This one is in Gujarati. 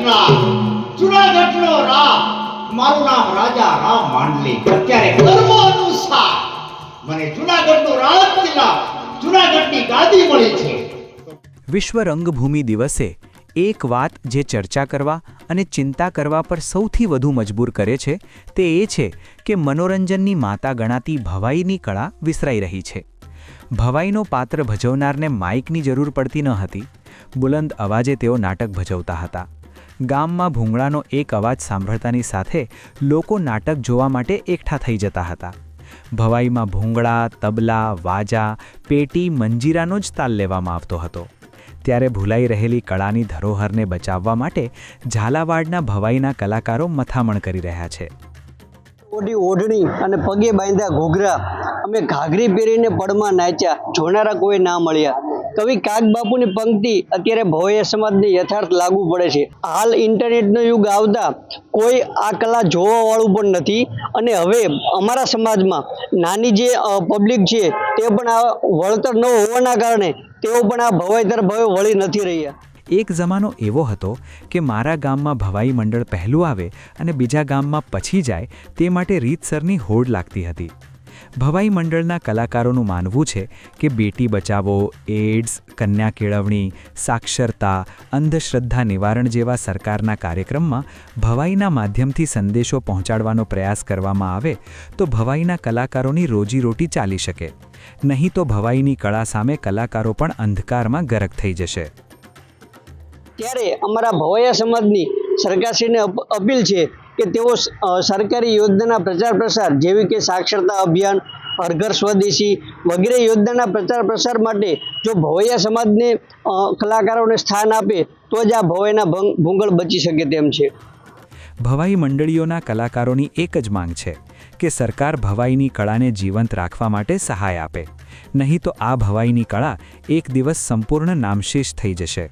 કૃષ્ણ, જુનાગઢનો રામ. મારું નામ રાજા રામ માંડલી. અત્યારે કર્મ અનુસાર મને જુનાગઢનો રાજ કિલ્લા, જુનાગઢની ગાદી મળી છે. વિશ્વ રંગભૂમિ દિવસે એક વાત જે ચર્ચા કરવા અને ચિંતા કરવા પર સૌથી વધુ મજબૂર કરે છે તે એ છે કે મનોરંજનની માતા ગણાતી ભવાઈની કળા વિસરાઈ રહી છે. ભવાઈનો પાત્ર ભજવનારને માઇકની જરૂર પડતી ન હતી. બુલંદ અવાજે તેઓ નાટક ભજવતા હતા. ગામમાં ભૂંગળાનો એક અવાજ સાંભળતાની સાથે લોકો નાટક જોવા માટે એકઠા થઈ જતા હતા. ભવાઈમાં ભૂંગળા, તબલા, વાજા, પેટી, મંજીરાનો જ તાલ લેવામાં આવતો હતો. ત્યારે ભૂલાઈ રહેલી કળાની ધરોહરને બચાવવા માટે ઝાલાવાડના ભવાઈના કલાકારો મથામણ કરી રહ્યા છે. ઓઢી ઓઢણી અને પગે બાંધ્યા ઘૂઘરા, અમે ઘાઘરી પહેરીને પડમાં નાચ્યા, જોનારા કોઈ ના મળ્યા. કવિ કાગબાપુની પંક્તિ અત્યારે ભવૈયા સમાજને યથાર્થ લાગુ પડે છે. હાલ ઇન્ટરનેટનો યુગ આવતા કોઈ આ કલા જોવા વાળું પણ નથી. અને હવે અમારા સમાજમાં નાની જે પબ્લિક છે તે પણ આ વળતર ન હોવાના કારણે તેઓ પણ આ ભવાઈ તરફ હવે વળી નથી રહ્યા. એક જમાનો એવો હતો કે મારા ગામમાં ભવાઈ મંડળ પહેલું આવે અને બીજા ગામમાં પછી જાય તે માટે રીતસરની હોડ લાગતી હતી. ભવાઈ મંડળના કલાકારોનું માનવું છે કે બેટી બચાવો, એડ્સ, કન્યા કેળવણી, સાક્ષરતા, અંધશ્રદ્ધા નિવારણ જેવા સરકારના કાર્યક્રમમાં ભવાઈના માધ્યમથી સંદેશો પહોંચાડવાનો પ્રયાસ કરવામાં આવે તો ભવાઈના કલાકારોની રોજીરોટી ચાલી શકે. નહીં તો ભવાઈની કળા સામે કલાકારો પણ અંધકારમાં ગરક થઈ જશે. ત્યારે અમારા ભવૈયા સમાજની સરકારશ્રીને અપીલ છે કે તેઓ સરકારી યોજનાના પ્રચાર પ્રસાર જેવી કે સાક્ષરતા અભિયાન, હર ઘર સ્વદેશી વગેરે યોજનાના પ્રચાર પ્રસાર માટે જો ભવૈયા સમાજને કલાકારોને સ્થાન આપે તો જ આ ભવાઈના ભૂંગળ બચી શકે તેમ છે. ભવાઈ મંડળીઓના કલાકારોની એક જ માંગ છે કે સરકાર ભવાઈની કળાને જીવંત રાખવા માટે સહાય આપે. નહીં તો આ ભવાઈની કળા એક દિવસ સંપૂર્ણ નામશેષ થઈ જશે.